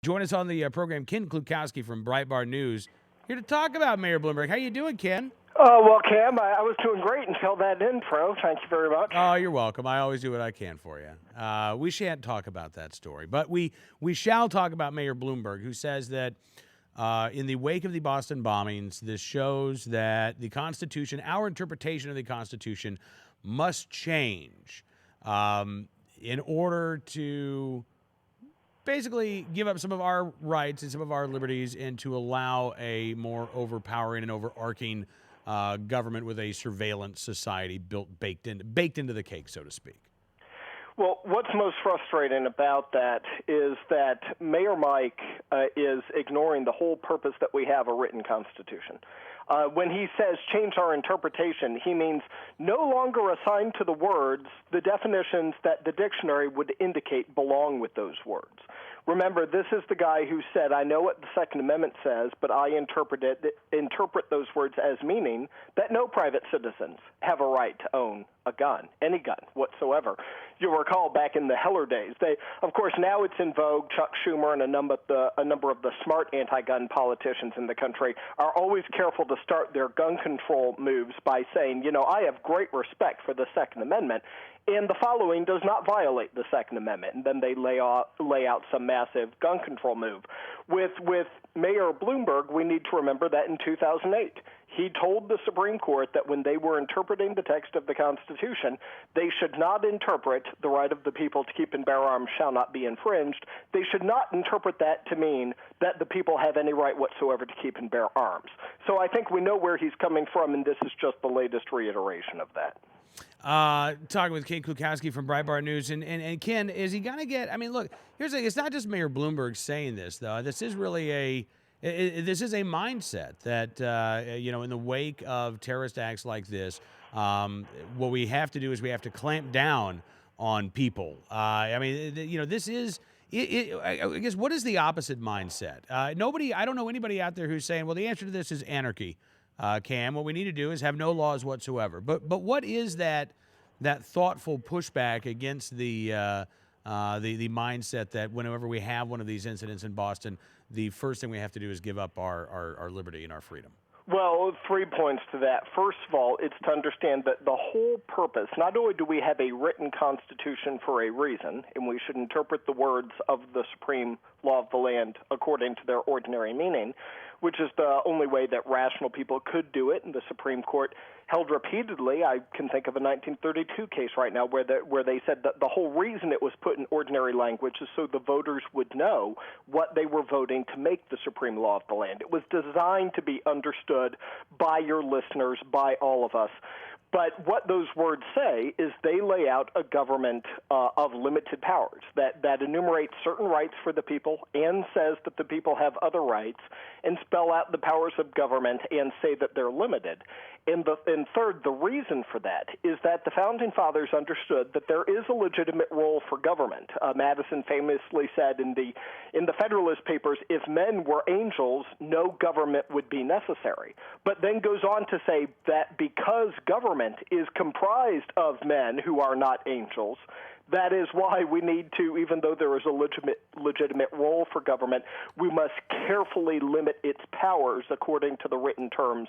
Join us on the program, Ken Klukowski from Breitbart News, here to talk about Mayor Bloomberg. How you doing, Ken? Well, Cam, I was doing great until that intro. Thank you very much. Oh, you're welcome. I always do what I can for you. We shan't talk about that story, but we shall talk about Mayor Bloomberg, who says that in the wake of the Boston bombings, this shows that the Constitution, our interpretation of the Constitution, must change in order to basically give up some of our rights and some of our liberties and to allow a more overpowering and overarching government with a surveillance society baked into the cake, so to speak. Well, what's most frustrating about that is that Mayor Mike is ignoring the whole purpose that we have a written Constitution. When he says change our interpretation, he means no longer assign to the words the definitions that the dictionary would indicate belong with those words. Remember, this is the guy who said, I know what the Second Amendment says, but I interpret those words as meaning that no private citizens have a right to own a gun, any gun whatsoever. You'll recall back in the Heller days, of course, now it's in vogue. Chuck Schumer and a number of the smart anti-gun politicians in the country are always careful to start their gun control moves by saying, I have great respect for the Second Amendment, and the following does not violate the Second Amendment. And then they lay out some massive gun control move. With Mayor Bloomberg, we need to remember that in 2008, he told the Supreme Court that when they were interpreting the text of the Constitution, they should not interpret the right of the people to keep and bear arms shall not be infringed. They should not interpret that to mean that the people have any right whatsoever to keep and bear arms. So I think we know where he's coming from, and this is just the latest reiteration of that. Talking with Ken Klukowski from Breitbart News, and Ken, is he gonna get? I mean, look, here's the thing: it's not just Mayor Bloomberg saying this, though. This is really this is a mindset that in the wake of terrorist acts like this, what we have to do is we have to clamp down on people. This is. I guess what is the opposite mindset? I don't know anybody out there who's saying, well, the answer to this is anarchy. Cam, what we need to do is have no laws whatsoever. But what is that thoughtful pushback against the mindset that whenever we have one of these incidents in Boston, the first thing we have to do is give up our liberty and our freedom? Well, 3 points to that. First of all, it's to understand that the whole purpose, not only do we have a written Constitution for a reason, and we should interpret the words of the supreme law of the land according to their ordinary meaning, which is the only way that rational people could do it, and the Supreme Court held repeatedly. I can think of a 1932 case right now where they said that the whole reason it was put in ordinary language is so the voters would know what they were voting to make the supreme law of the land. It was designed to be understood by your listeners, by all of us. But what those words say is they lay out a government of limited powers that enumerates certain rights for the people and says that the people have other rights and spell out the powers of government and say that they're limited. And third, the reason for that is that the Founding Fathers understood that there is a legitimate role for government. Madison famously said in the Federalist Papers, if men were angels, no government would be necessary. But then goes on to say that because government is comprised of men who are not angels, that is why we need to, even though there is a legitimate role for government, we must carefully limit its powers according to the written terms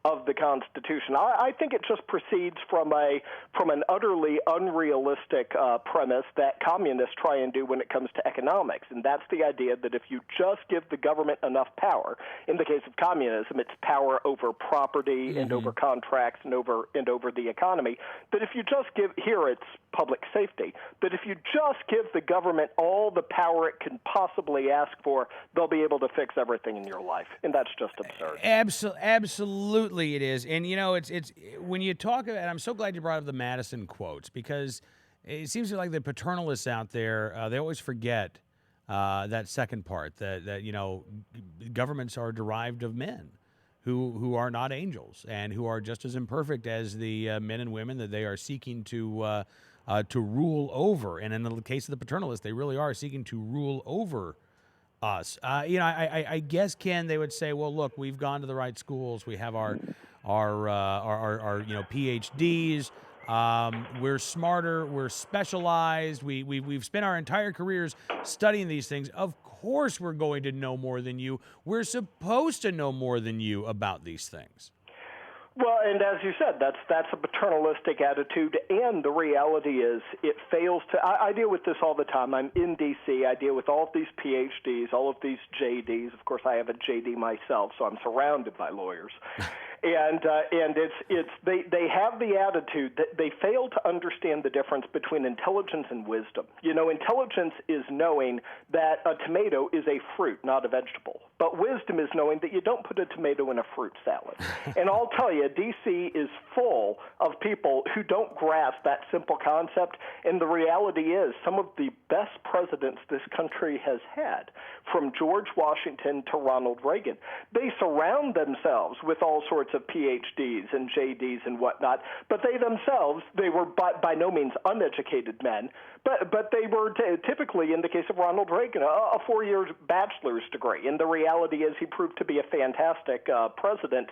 of the Constitution. I think it just proceeds from an utterly unrealistic premise that communists try and do when it comes to economics, and that's the idea that if you just give the government enough power, in the case of communism, it's power over property and over contracts and over the economy, that if you just give, here it's public safety, that if you just give the government all the power it can possibly ask for, they'll be able to fix everything in your life, and that's just absurd. Absolutely it is. And, it's when you talk about, and I'm so glad you brought up the Madison quotes, because it seems like the paternalists out there, they always forget that second part, that governments are derived of men who are not angels and who are just as imperfect as the men and women that they are seeking to rule over. And in the case of the paternalists, they really are seeking to rule over us. I guess, Ken, they would say, well, look, we've gone to the right schools. We have our PhDs. We're smarter. We're specialized. We've spent our entire careers studying these things. Of course we're going to know more than you. We're supposed to know more than you about these things. Well, and as you said, that's a paternalistic attitude, and the reality is it fails to. I deal with this all the time. I'm in D.C. I deal with all of these PhDs, all of these JDs. Of course, I have a JD myself, so I'm surrounded by lawyers. And they have the attitude that they fail to understand the difference between intelligence and wisdom. You know, intelligence is knowing that a tomato is a fruit, not a vegetable. But wisdom is knowing that you don't put a tomato in a fruit salad. And I'll tell you, D.C. is full of people who don't grasp that simple concept. And the reality is some of the best presidents this country has had, from George Washington to Ronald Reagan, they surround themselves with all sorts of PhDs and JDs and whatnot, but they were by no means uneducated men, but they were typically, in the case of Ronald Reagan, a 4-year bachelor's degree. And the reality is he proved to be a fantastic president.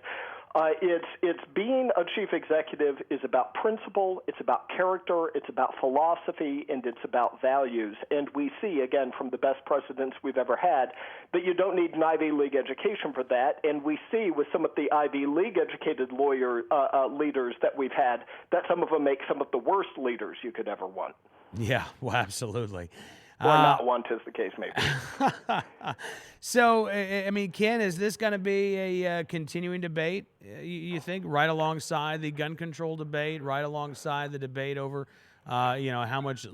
It's being a chief executive is about principle, it's about character, it's about philosophy, and it's about values. And we see, again, from the best presidents we've ever had, that you don't need an Ivy League education for that. And we see with some of the Ivy League educated leaders that we've had that some of them make some of the worst leaders you could ever want. Yeah, well, absolutely. Or not want, as the case may be. So, I mean, Ken, is this going to be a continuing debate, you think, right alongside the gun control debate, right alongside the debate over, how much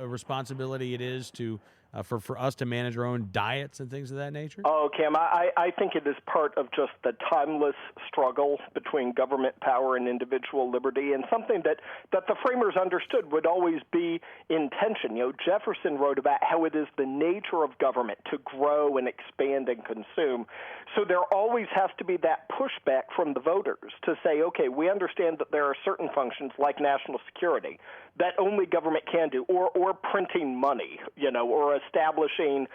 responsibility it is to for us to manage our own diets and things of that nature? Oh, Cam, I think it is part of just the timeless struggle between government power and individual liberty, and something that the framers understood would always be in tension. You know, Jefferson wrote about how it is the nature of government to grow and expand and consume. So there always has to be that pushback from the voters to say, okay, we understand that there are certain functions like national security that only government can do, or printing money, or establishing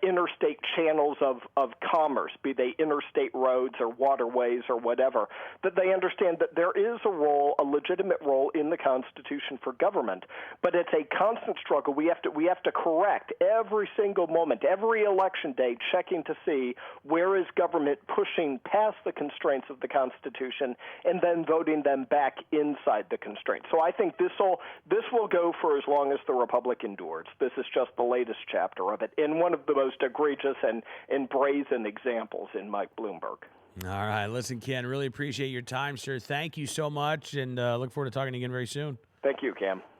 interstate channels of commerce, be they interstate roads or waterways or whatever, that they understand that there is a legitimate role in the Constitution for government, but it's a constant struggle. We have to correct every single moment, every election day, checking to see where is government pushing past the constraints of the Constitution and then voting them back inside the constraints. So I think this will go for as long as the Republic endures. This is just the latest chapter of it, and one of the most egregious and brazen examples in Mike Bloomberg. All right. Listen, Ken, really appreciate your time, sir. Thank you so much, and look forward to talking again very soon. Thank you, Cam.